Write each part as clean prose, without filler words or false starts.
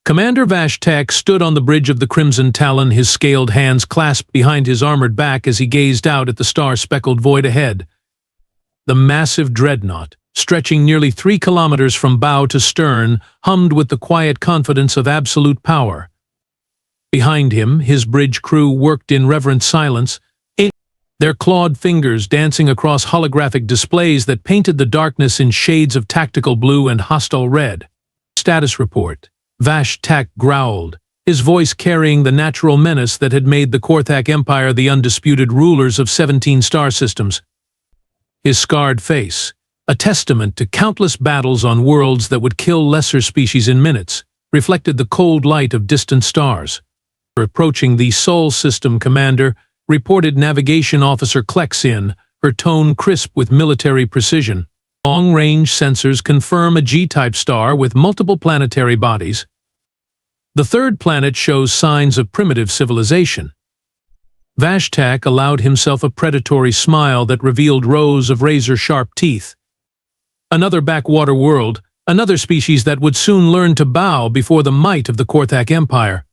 Commander Vash'tak stood on the bridge of the Crimson Talon, his scaled hands clasped behind his armored back as he gazed out at the star-speckled void ahead. The massive dreadnought, stretching nearly 3 kilometers from bow to stern, hummed with the quiet confidence of absolute power. Behind him, his bridge crew worked in reverent silence, their clawed fingers dancing across holographic displays that painted the darkness in shades of tactical blue and hostile red. Status report. Vash'tak growled, his voice carrying the natural menace that had made the Korthak Empire the undisputed rulers of 17 star systems. His scarred face, a testament to countless battles on worlds that would kill lesser species in minutes, reflected the cold light of distant stars. Approaching the Sol System commander, reported Navigation Officer Klexin, her tone crisp with military precision. Long-range sensors confirm a G-type star with multiple planetary bodies. The third planet shows signs of primitive civilization. Vash'tak allowed himself a predatory smile that revealed rows of razor-sharp teeth. Another backwater world, another species that would soon learn to bow before the might of the Korthak Empire.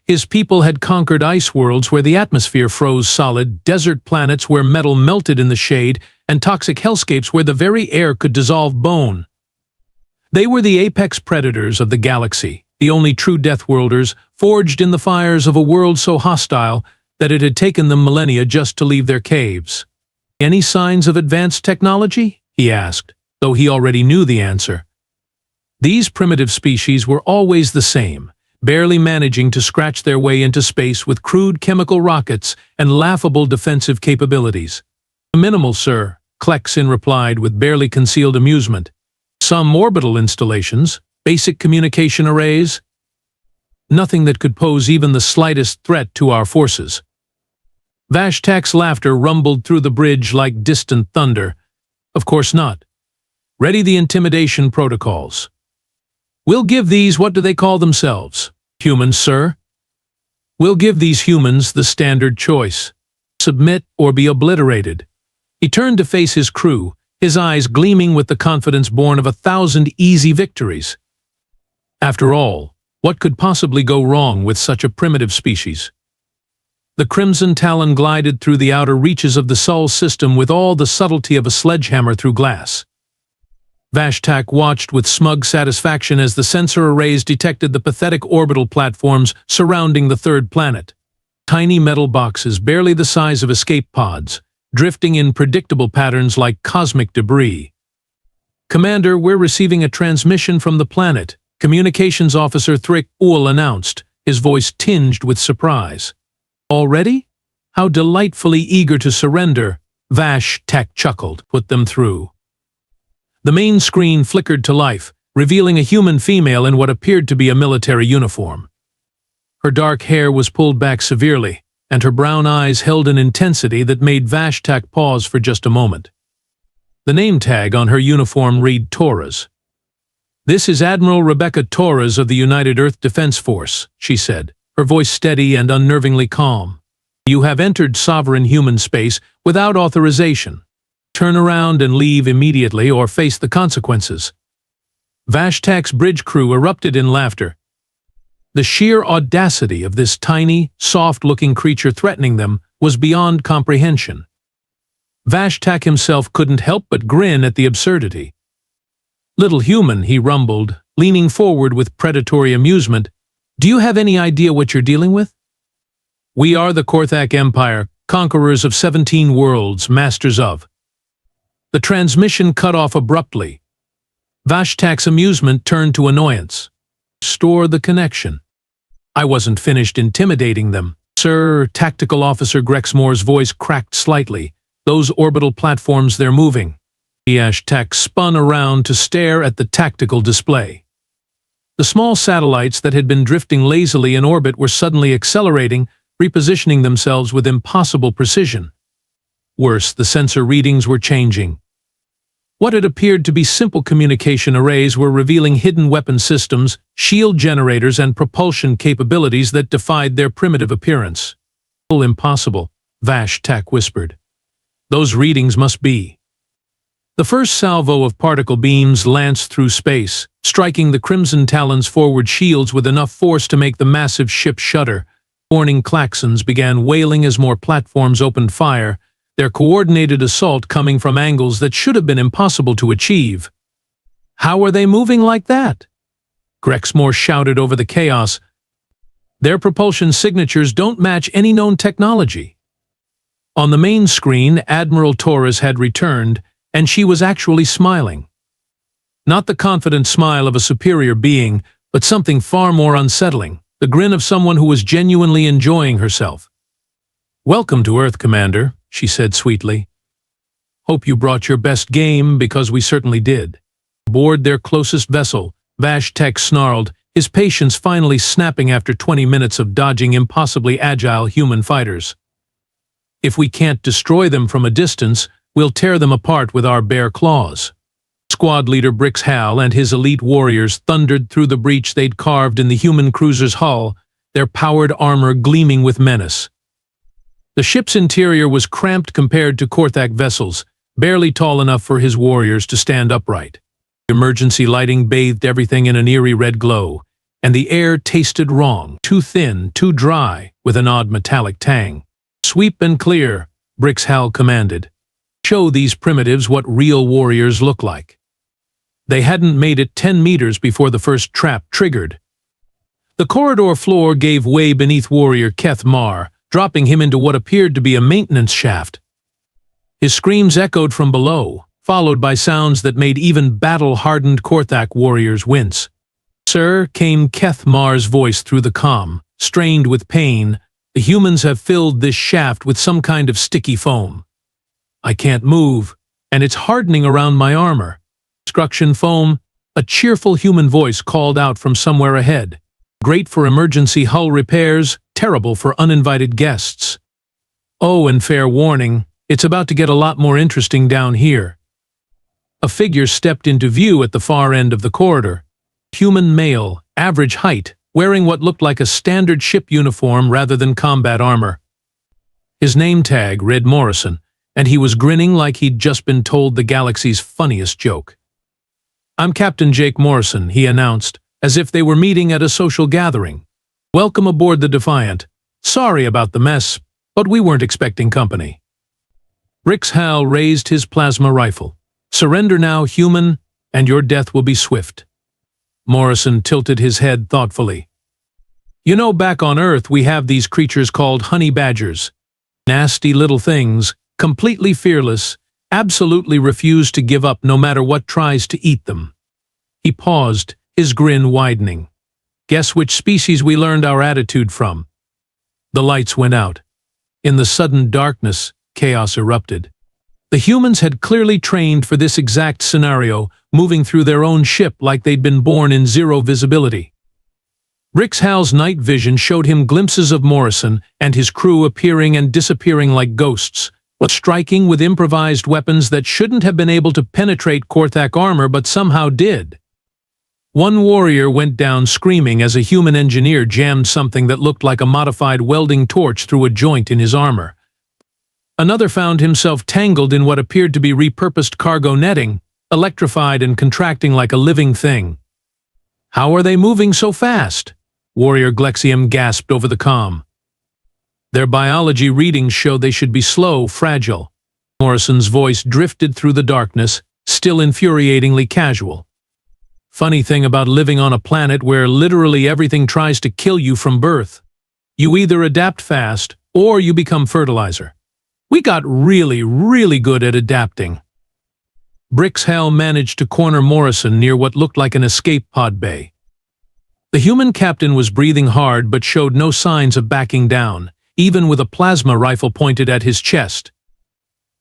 His people had conquered ice worlds where the atmosphere froze solid, desert planets where metal melted in the shade, and toxic hellscapes where the very air could dissolve bone. They were the apex predators of the galaxy, the only true Deathworlders, forged in the fires of a world so hostile that it had taken them millennia just to leave their caves. "Any signs of advanced technology?" he asked, though he already knew the answer. These primitive species were always the same, barely managing to scratch their way into space with crude chemical rockets and laughable defensive capabilities. "Minimal, sir," Klexin replied with barely concealed amusement. "Some orbital installations, basic communication arrays. Nothing that could pose even the slightest threat to our forces." Vash'tak's laughter rumbled through the bridge like distant thunder. "Of course not. Ready the intimidation protocols. We'll give these, what do they call themselves? Humans, sir. We'll give these humans the standard choice. Submit or be obliterated." He turned to face his crew, his eyes gleaming with the confidence born of 1,000 easy victories. After all, what could possibly go wrong with such a primitive species? The Crimson Talon glided through the outer reaches of the Sol system with all the subtlety of a sledgehammer through glass. Vash'tak watched with smug satisfaction as the sensor arrays detected the pathetic orbital platforms surrounding the third planet. Tiny metal boxes barely the size of escape pods, drifting in predictable patterns like cosmic debris. "Commander, we're receiving a transmission from the planet," Communications Officer Thrick Uhl announced, his voice tinged with surprise. "Already? How delightfully eager to surrender," Vash'tak chuckled. "Put them through." The main screen flickered to life, revealing a human female in what appeared to be a military uniform. Her dark hair was pulled back severely, and her brown eyes held an intensity that made Vash'tak pause for just a moment. The name tag on her uniform read Torres. "This is Admiral Rebecca Torres of the United Earth Defense Force," she said, her voice steady and unnervingly calm. "You have entered sovereign human space without authorization. Turn around and leave immediately or face the consequences." Vash'tak's bridge crew erupted in laughter. The sheer audacity of this tiny, soft-looking creature threatening them was beyond comprehension. Vash'tak himself couldn't help but grin at the absurdity. "Little human," he rumbled, leaning forward with predatory amusement, "do you have any idea what you're dealing with? We are the Korthak Empire, conquerors of 17 worlds, masters of—" The transmission cut off abruptly. Vash'tak's amusement turned to annoyance. "Store the connection." "I wasn't finished intimidating them, sir." Tactical Officer Grexmore's voice cracked slightly. "Those orbital platforms, they're moving." Vash'tak spun around to stare at the tactical display. The small satellites that had been drifting lazily in orbit were suddenly accelerating, repositioning themselves with impossible precision. Worse, the sensor readings were changing. What had appeared to be simple communication arrays were revealing hidden weapon systems, shield generators, and propulsion capabilities that defied their primitive appearance. "Impossible," Vash'tak whispered. "Those readings must be—" The first salvo of particle beams lanced through space, striking the Crimson Talon's forward shields with enough force to make the massive ship shudder. Warning klaxons began wailing as more platforms opened fire, their coordinated assault coming from angles that should have been impossible to achieve. "How are they moving like that?" Grexmore shouted over the chaos. "Their propulsion signatures don't match any known technology." On the main screen, Admiral Torres had returned, and she was actually smiling. Not the confident smile of a superior being, but something far more unsettling, the grin of someone who was genuinely enjoying herself. "Welcome to Earth, Commander," she said sweetly. "Hope you brought your best game, because we certainly did." Aboard their closest vessel, Vash'tak snarled, his patience finally snapping after 20 minutes of dodging impossibly agile human fighters. "If we can't destroy them from a distance, we'll tear them apart with our bare claws." Squad leader Brix Hal and his elite warriors thundered through the breach they'd carved in the human cruiser's hull, their powered armor gleaming with menace. The ship's interior was cramped compared to Korthak vessels, barely tall enough for his warriors to stand upright. Emergency lighting bathed everything in an eerie red glow, and the air tasted wrong, too thin, too dry, with an odd metallic tang. "Sweep and clear," Brix Hal commanded. "Show these primitives what real warriors look like." They hadn't made it 10 meters before the first trap triggered. The corridor floor gave way beneath warrior Keth Mar, dropping him into what appeared to be a maintenance shaft. His screams echoed from below, followed by sounds that made even battle-hardened Korthak warriors wince. "Sir," came Keth Mar's voice through the comm, strained with pain, "the humans have filled this shaft with some kind of sticky foam. I can't move, and it's hardening around my armor." "Destruction foam," a cheerful human voice called out from somewhere ahead. "Great for emergency hull repairs, terrible for uninvited guests. Oh, and fair warning, it's about to get a lot more interesting down here." A figure stepped into view at the far end of the corridor. Human male, average height, wearing what looked like a standard ship uniform rather than combat armor. His name tag read Morrison, and he was grinning like he'd just been told the galaxy's funniest joke. "I'm Captain Jake Morrison," he announced, as if they were meeting at a social gathering. "Welcome aboard the Defiant. Sorry about the mess, but we weren't expecting company." Brix Hal raised his plasma rifle. "Surrender now, human, and your death will be swift." Morrison tilted his head thoughtfully. "You know, back on Earth we have these creatures called honey badgers. Nasty little things, completely fearless, absolutely refuse to give up no matter what tries to eat them." He paused, his grin widening. "Guess which species we learned our attitude from?" The lights went out. In the sudden darkness, chaos erupted. The humans had clearly trained for this exact scenario, moving through their own ship like they'd been born in zero visibility. Brix Hal's night vision showed him glimpses of Morrison and his crew appearing and disappearing like ghosts, striking with improvised weapons that shouldn't have been able to penetrate Korthak armor but somehow did. One warrior went down screaming as a human engineer jammed something that looked like a modified welding torch through a joint in his armor. Another found himself tangled in what appeared to be repurposed cargo netting, electrified and contracting like a living thing. "How are they moving so fast?" Warrior Glexium gasped over the comm. "Their biology readings show they should be slow, fragile." Morrison's voice drifted through the darkness, still infuriatingly casual. "Funny thing about living on a planet where literally everything tries to kill you from birth. You either adapt fast, or you become fertilizer. We got really, really good at adapting." Brix Hal managed to corner Morrison near what looked like an escape pod bay. The human captain was breathing hard but showed no signs of backing down, even with a plasma rifle pointed at his chest.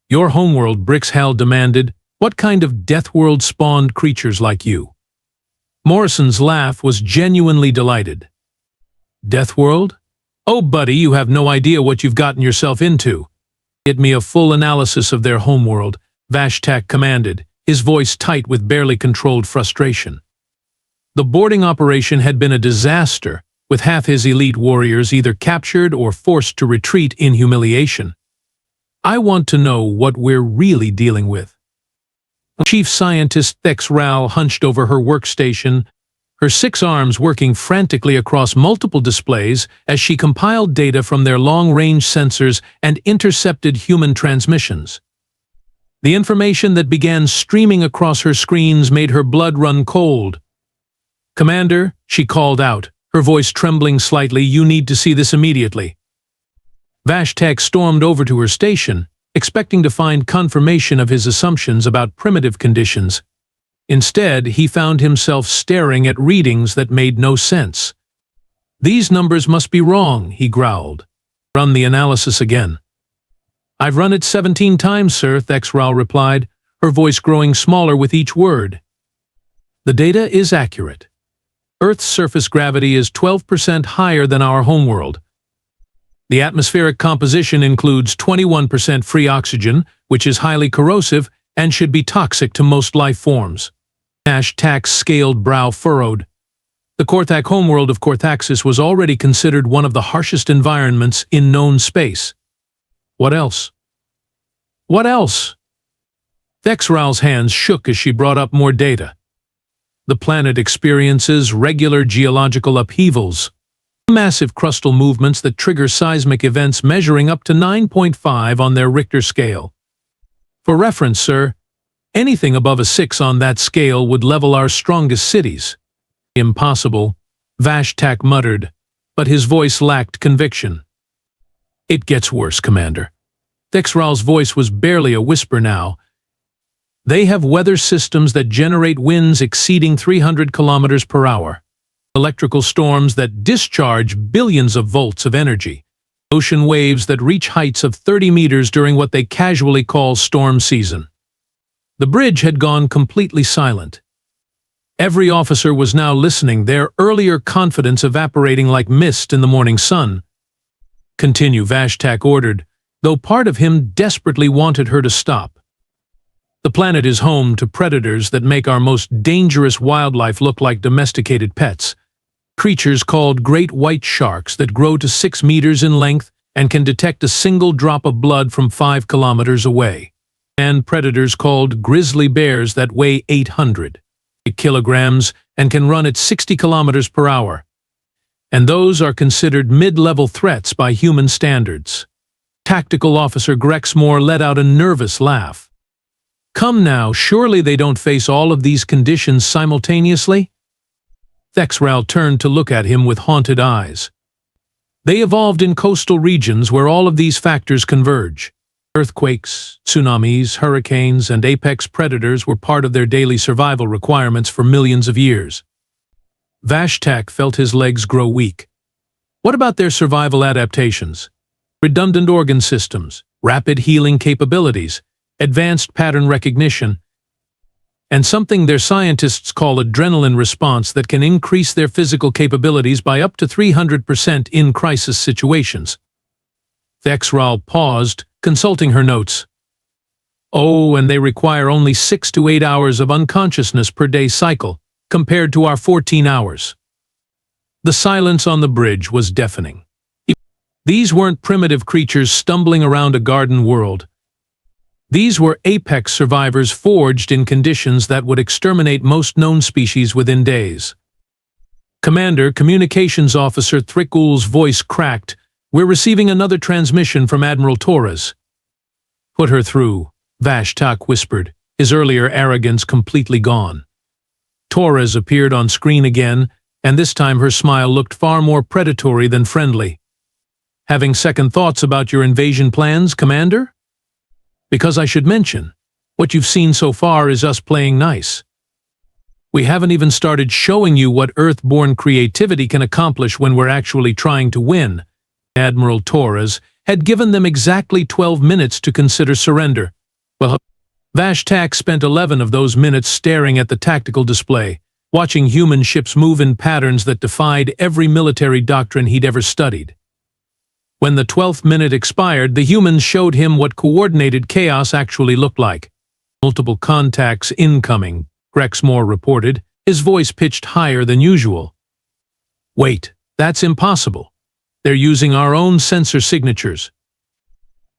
"Your homeworld," Brix Hal demanded. "What kind of Deathworld spawned creatures like you?" Morrison's laugh was genuinely delighted. "Deathworld? Oh, buddy, you have no idea what you've gotten yourself into." "Get me a full analysis of their homeworld," Vash'tak commanded, his voice tight with barely controlled frustration. The boarding operation had been a disaster, with half his elite warriors either captured or forced to retreat in humiliation. "I want to know what we're really dealing with." Chief Scientist Thexral hunched over her workstation, her 6 arms working frantically across multiple displays as she compiled data from their long-range sensors and intercepted human transmissions. The information that began streaming across her screens made her blood run cold. "Commander," she called out, her voice trembling slightly, "you need to see this immediately." Vash'tak stormed over to her station, expecting to find confirmation of his assumptions about primitive conditions. Instead, he found himself staring at readings that made no sense. "These numbers must be wrong," he growled. "Run the analysis again." "I've run it 17 times, sir," Thexral replied, her voice growing smaller with each word. "The data is accurate. Earth's surface gravity is 12% higher than our homeworld. The atmospheric composition includes 21% free oxygen, which is highly corrosive and should be toxic to most life forms." Vash'tak's scaled brow furrowed. The Korthak homeworld of Korthaxis was already considered one of the harshest environments in known space. What else? What else? Thexral's hands shook as she brought up more data. The planet experiences regular geological upheavals, massive crustal movements that trigger seismic events measuring up to 9.5 on their Richter scale. For reference, sir, anything above a 6 on that scale would level our strongest cities. "Impossible," Vash'tak muttered, but his voice lacked conviction. "It gets worse, Commander." Thexral's voice was barely a whisper now. "They have weather systems that generate winds exceeding 300 kilometers per hour, electrical storms that discharge billions of volts of energy, ocean waves that reach heights of 30 meters during what they casually call storm season." The bridge had gone completely silent. Every officer was now listening, their earlier confidence evaporating like mist in the morning sun. "Continue," Vash'tak ordered, though part of him desperately wanted her to stop. "The planet is home to predators that make our most dangerous wildlife look like domesticated pets. Creatures called great white sharks that grow to 6 meters in length and can detect a single drop of blood from 5 kilometers away. And predators called grizzly bears that weigh 800 kilograms and can run at 60 kilometers per hour. And those are considered mid-level threats by human standards." Tactical Officer Grexmore let out a nervous laugh. "Come now, surely they don't face all of these conditions simultaneously?" Thexral turned to look at him with haunted eyes. "They evolved in coastal regions where all of these factors converge. Earthquakes, tsunamis, hurricanes, and apex predators were part of their daily survival requirements for millions of years." Vash'tak felt his legs grow weak. "What about their survival adaptations? Redundant organ systems, rapid healing capabilities, advanced pattern recognition, and something their scientists call adrenaline response that can increase their physical capabilities by up to 300% in crisis situations." Thexral paused, consulting her notes. "Oh, and they require only 6 to 8 hours of unconsciousness per day cycle, compared to our 14 hours. The silence on the bridge was deafening. These weren't primitive creatures stumbling around a garden world. These were apex survivors forged in conditions that would exterminate most known species within days. "Commander," Communications Officer Thrikul's voice cracked, "we're receiving another transmission from Admiral Torres." "Put her through," Vash'tak whispered, his earlier arrogance completely gone. Torres appeared on screen again, and this time her smile looked far more predatory than friendly. "Having second thoughts about your invasion plans, Commander? Because I should mention, what you've seen so far is us playing nice. We haven't even started showing you what Earth-born creativity can accomplish when we're actually trying to win." Admiral Torres had given them exactly 12 minutes to consider surrender. Well, Vash'tak spent 11 of those minutes staring at the tactical display, watching human ships move in patterns that defied every military doctrine he'd ever studied. When the 12th minute expired, the humans showed him what coordinated chaos actually looked like. "Multiple contacts incoming," Grexmore reported, his voice pitched higher than usual. "Wait, that's impossible. They're using our own sensor signatures."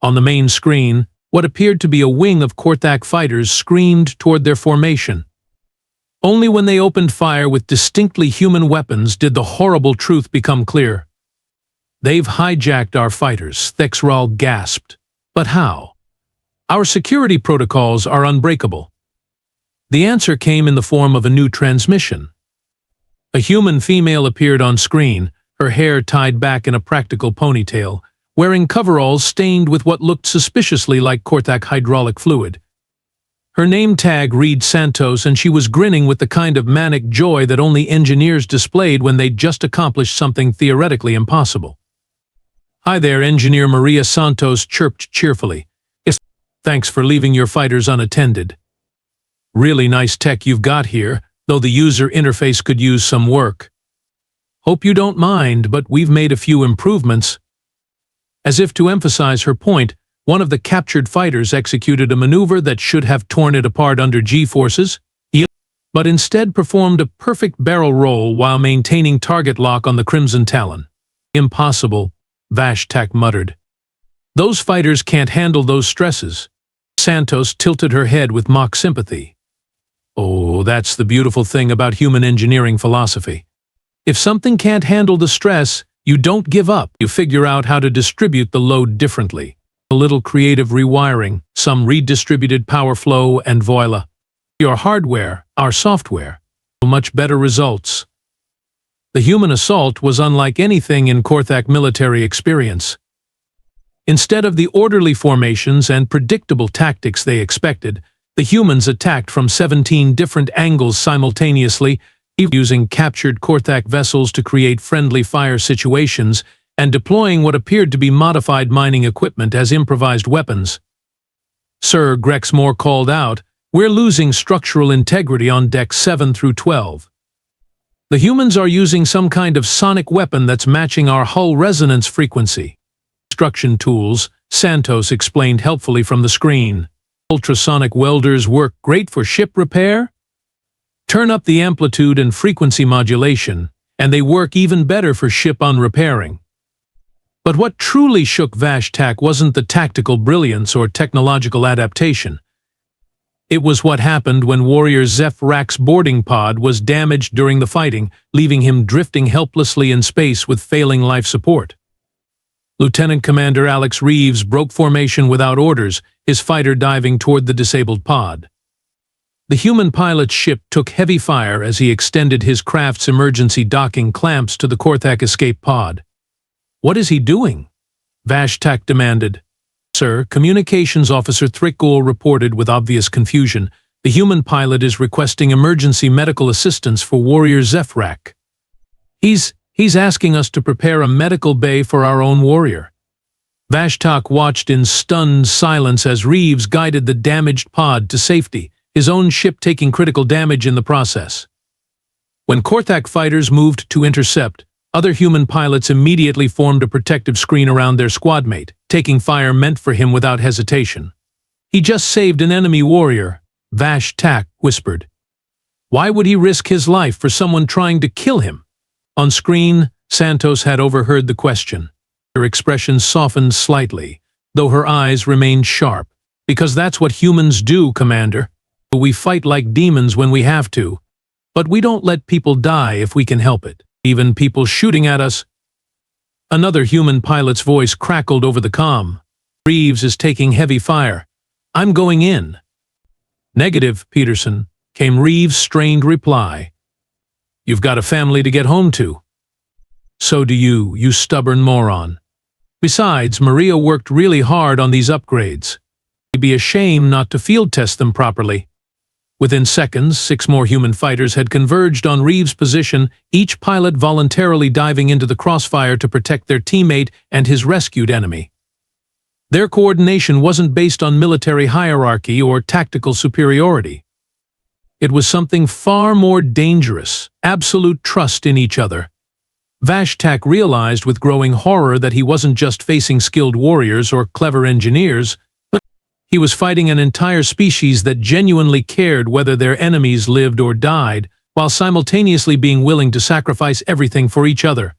On the main screen, what appeared to be a wing of Korthak fighters screamed toward their formation. Only when they opened fire with distinctly human weapons did the horrible truth become clear. "They've hijacked our fighters," Thexral gasped. "But how? Our security protocols are unbreakable." The answer came in the form of a new transmission. A human female appeared on screen, her hair tied back in a practical ponytail, wearing coveralls stained with what looked suspiciously like Korthak hydraulic fluid. Her name tag read Santos, and she was grinning with the kind of manic joy that only engineers displayed when they'd just accomplished something theoretically impossible. "Hi there," Engineer Maria Santos chirped cheerfully. "Yes, thanks for leaving your fighters unattended. Really nice tech you've got here, though the user interface could use some work. Hope you don't mind, but we've made a few improvements." As if to emphasize her point, one of the captured fighters executed a maneuver that should have torn it apart under G-forces, but instead performed a perfect barrel roll while maintaining target lock on the Crimson Talon. "Impossible," Vash'tak muttered. "Those fighters can't handle those stresses." Santos tilted her head with mock sympathy. "Oh, that's the beautiful thing about human engineering philosophy. If something can't handle the stress, you don't give up. You figure out how to distribute the load differently. A little creative rewiring, some redistributed power flow, and voila. Your hardware, our software, much better results." The human assault was unlike anything in Korthak military experience. Instead of the orderly formations and predictable tactics they expected, the humans attacked from 17 different angles simultaneously, using captured Korthak vessels to create friendly fire situations and deploying what appeared to be modified mining equipment as improvised weapons. Sir Grexmore called out, "We're losing structural integrity on decks 7 through 12. The humans are using some kind of sonic weapon that's matching our hull resonance frequency." "Construction tools," Santos explained helpfully from the screen. "Ultrasonic welders work great for ship repair. Turn up the amplitude and frequency modulation, and they work even better for ship unrepairing." But what truly shook Vash'tak wasn't the tactical brilliance or technological adaptation. It was what happened when Warrior Zephrak's boarding pod was damaged during the fighting, leaving him drifting helplessly in space with failing life support. Lieutenant Commander Alex Reeves broke formation without orders, his fighter diving toward the disabled pod. The human pilot's ship took heavy fire as he extended his craft's emergency docking clamps to the Korthak escape pod. "What is he doing?" Vash'tak demanded. "Sir," Communications Officer Thrickgul reported with obvious confusion, "the human pilot is requesting emergency medical assistance for Warrior Zephrak. He's asking us to prepare a medical bay for our own warrior." Vash'tak watched in stunned silence as Reeves guided the damaged pod to safety, his own ship taking critical damage in the process. When Korthak fighters moved to intercept, other human pilots immediately formed a protective screen around their squadmate, taking fire meant for him without hesitation. "He just saved an enemy warrior," Vash'tak whispered. "Why would he risk his life for someone trying to kill him?" On screen, Santos had overheard the question. Her expression softened slightly, though her eyes remained sharp. "Because that's what humans do, Commander. We fight like demons when we have to, but we don't let people die if we can help it. Even people shooting at us." Another human pilot's voice crackled over the comm. "Reeves is taking heavy fire. I'm going in." "Negative, Peterson," came Reeves' strained reply. "You've got a family to get home to." "So do you, you stubborn moron. Besides, Maria worked really hard on these upgrades. It'd be a shame not to field test them properly." Within seconds, 6 more human fighters had converged on Reeves' position, each pilot voluntarily diving into the crossfire to protect their teammate and his rescued enemy. Their coordination wasn't based on military hierarchy or tactical superiority. It was something far more dangerous, absolute trust in each other. Vash'tak realized with growing horror that he wasn't just facing skilled warriors or clever engineers, but he was fighting an entire species that genuinely cared whether their enemies lived or died, while simultaneously being willing to sacrifice everything for each other.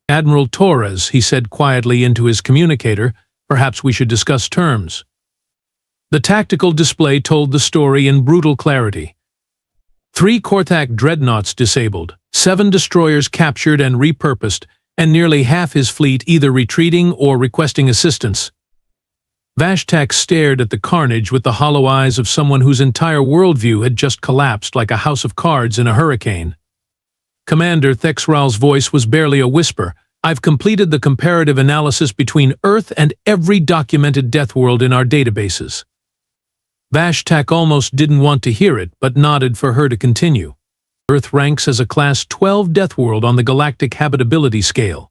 "Admiral Torres," he said quietly into his communicator, "perhaps we should discuss terms." The tactical display told the story in brutal clarity. 3 Korthak dreadnoughts disabled, 7 destroyers captured and repurposed, and nearly half his fleet either retreating or requesting assistance. Vash'tak stared at the carnage with the hollow eyes of someone whose entire worldview had just collapsed like a house of cards in a hurricane. Commander Thexral's voice was barely a whisper. I've completed the comparative analysis between Earth and every documented Deathworld in our databases. Vash'tak almost didn't want to hear it, but nodded for her to continue. Earth ranks as a Class 12 Deathworld on the Galactic Habitability Scale.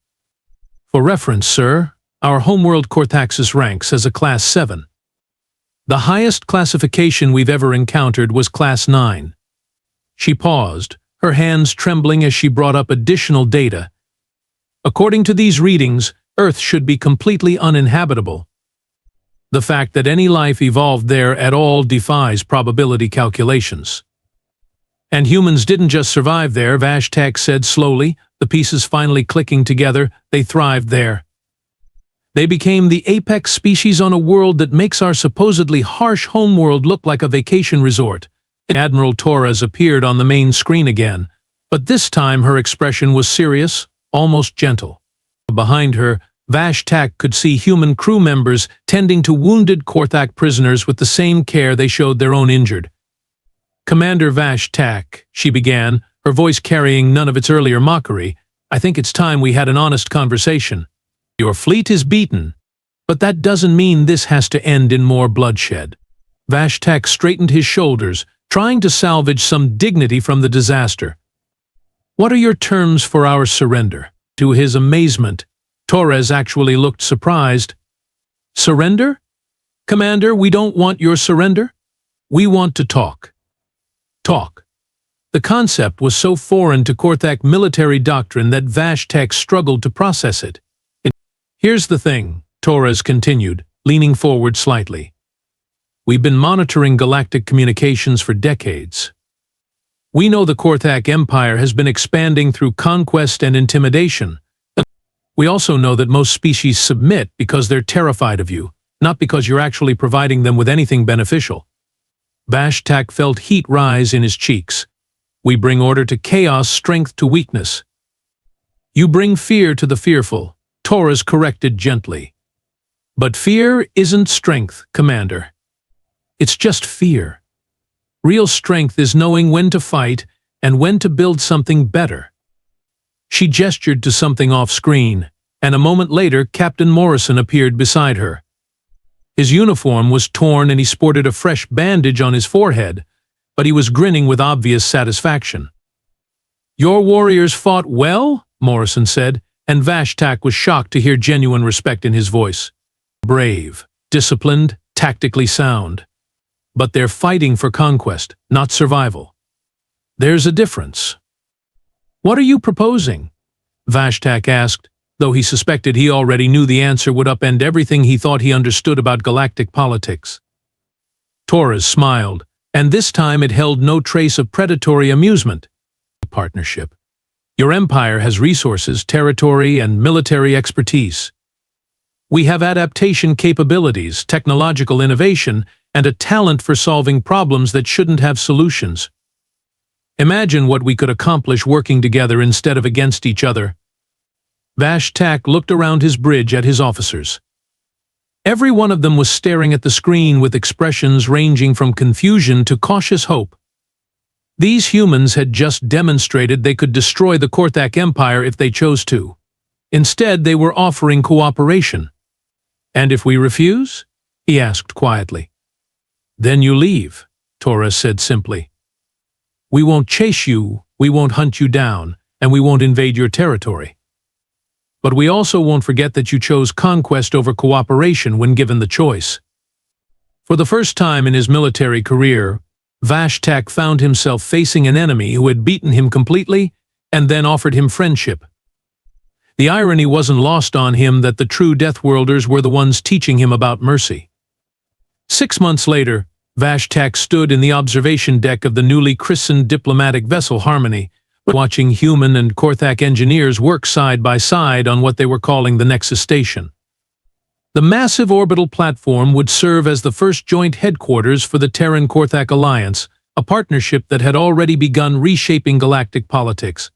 For reference, sir, our homeworld Korthaxis ranks as a Class 7. The highest classification we've ever encountered was Class 9. She paused, her hands trembling as she brought up additional data. According to these readings, Earth should be completely uninhabitable. The fact that any life evolved there at all defies probability calculations. And humans didn't just survive there, Vash'tak said slowly, the pieces finally clicking together. They thrived there. They became the apex species on a world that makes our supposedly harsh homeworld look like a vacation resort. Admiral Torres appeared on the main screen again, but this time her expression was serious, almost gentle. Behind her, Vash'tak could see human crew members tending to wounded Korthak prisoners with the same care they showed their own injured. Commander Vash'tak, she began, her voice carrying none of its earlier mockery, I think it's time we had an honest conversation. Your fleet is beaten, but that doesn't mean this has to end in more bloodshed. Vash'tak straightened his shoulders, trying to salvage some dignity from the disaster. What are your terms for our surrender? To his amazement, Torres actually looked surprised. Surrender? Commander, we don't want your surrender. We want to talk. Talk. The concept was so foreign to Korthak military doctrine that Vash'tak struggled to process it. Here's the thing, Torres continued, leaning forward slightly. We've been monitoring galactic communications for decades. We know the Korthak Empire has been expanding through conquest and intimidation. We also know that most species submit because they're terrified of you, not because you're actually providing them with anything beneficial. Vash'tak felt heat rise in his cheeks. We bring order to chaos, strength to weakness. You bring fear to the fearful, Torres corrected gently. But fear isn't strength, Commander. It's just fear. Real strength is knowing when to fight and when to build something better. She gestured to something off-screen, and a moment later Captain Morrison appeared beside her. His uniform was torn and he sported a fresh bandage on his forehead, but he was grinning with obvious satisfaction. Your warriors fought well, Morrison said, and Vash'tak was shocked to hear genuine respect in his voice. Brave, disciplined, tactically sound. But they're fighting for conquest, not survival. There's a difference. What are you proposing? Vash'tak asked, though he suspected he already knew the answer would upend everything he thought he understood about galactic politics. Torres smiled, and this time it held no trace of predatory amusement. Partnership. Your empire has resources, territory, and military expertise. We have adaptation capabilities, technological innovation, and a talent for solving problems that shouldn't have solutions. Imagine what we could accomplish working together instead of against each other. Vash'tak looked around his bridge at his officers. Every one of them was staring at the screen with expressions ranging from confusion to cautious hope. These humans had just demonstrated they could destroy the Korthak Empire if they chose to. Instead, they were offering cooperation. And if we refuse? He asked quietly. Then you leave, Torres said simply. We won't chase you, we won't hunt you down, and we won't invade your territory. But we also won't forget that you chose conquest over cooperation when given the choice. For the first time in his military career, Vash'tak found himself facing an enemy who had beaten him completely and then offered him friendship. The irony wasn't lost on him that the true Deathworlders were the ones teaching him about mercy. 6 months later, Vash'tak stood in the observation deck of the newly christened diplomatic vessel Harmony, watching human and Korthak engineers work side by side on what they were calling the Nexus Station. The massive orbital platform would serve as the first joint headquarters for the Terran-Korthak Alliance, a partnership that had already begun reshaping galactic politics.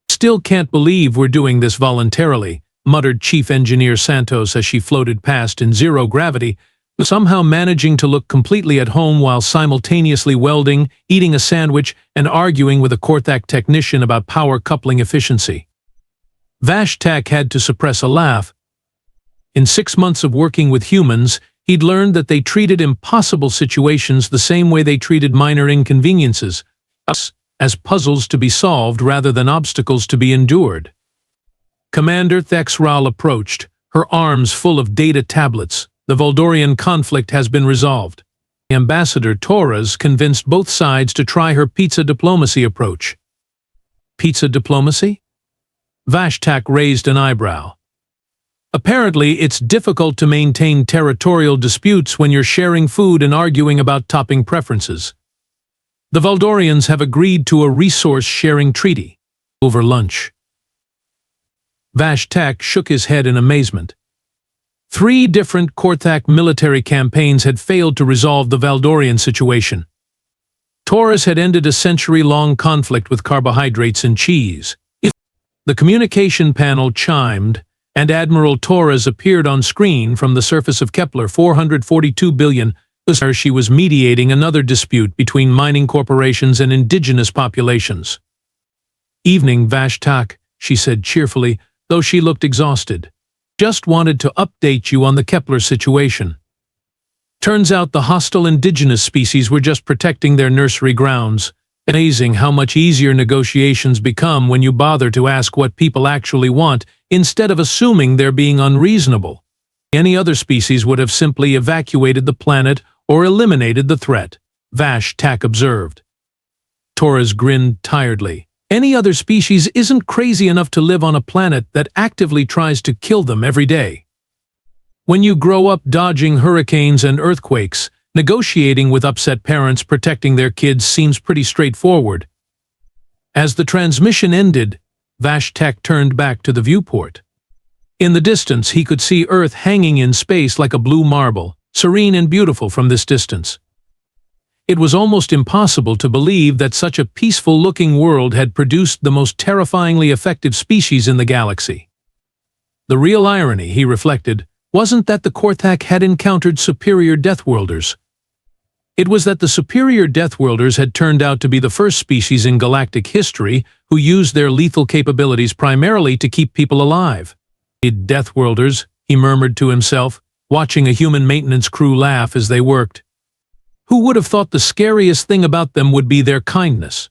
"Still can't believe we're doing this voluntarily," muttered Chief Engineer Santos as she floated past in zero gravity, somehow managing to look completely at home while simultaneously welding, eating a sandwich, and arguing with a Korthak technician about power coupling efficiency. Vash'tak had to suppress a laugh. In 6 months of working with humans, he'd learned that they treated impossible situations the same way they treated minor inconveniences, as puzzles to be solved rather than obstacles to be endured. Commander Thexral approached, her arms full of data tablets. "The Voldorian conflict has been resolved." Ambassador Torres convinced both sides to try her pizza diplomacy approach. Pizza diplomacy? Vash'tak raised an eyebrow. "Apparently, it's difficult to maintain territorial disputes when you're sharing food and arguing about topping preferences. The Voldorians have agreed to a resource-sharing treaty over lunch." Vash'tak shook his head in amazement. 3 different Korthak military campaigns had failed to resolve the Valdorian situation. Torres had ended a century-long conflict with carbohydrates and cheese. The communication panel chimed, and Admiral Torres appeared on screen from the surface of Kepler 442 billion. She was mediating another dispute between mining corporations and indigenous populations. "Evening, Vash'tak," she said cheerfully, though she looked exhausted. "Just wanted to update you on the Kepler situation. Turns out the hostile indigenous species were just protecting their nursery grounds. Amazing how much easier negotiations become when you bother to ask what people actually want instead of assuming they're being unreasonable. Any other species would have simply evacuated the planet or eliminated the threat," Vash'tak observed. Torres grinned tiredly. "Any other species isn't crazy enough to live on a planet that actively tries to kill them every day. When you grow up dodging hurricanes and earthquakes, negotiating with upset parents protecting their kids seems pretty straightforward." As the transmission ended, Vash'tak turned back to the viewport. In the distance, he could see Earth hanging in space like a blue marble, serene and beautiful from this distance. It was almost impossible to believe that such a peaceful-looking world had produced the most terrifyingly effective species in the galaxy. The real irony, he reflected, wasn't that the Korthak had encountered superior Deathworlders. It was that the superior Deathworlders had turned out to be the first species in galactic history who used their lethal capabilities primarily to keep people alive. "Deathworlders," he murmured to himself, watching a human maintenance crew laugh as they worked. Who would have thought the scariest thing about them would be their kindness?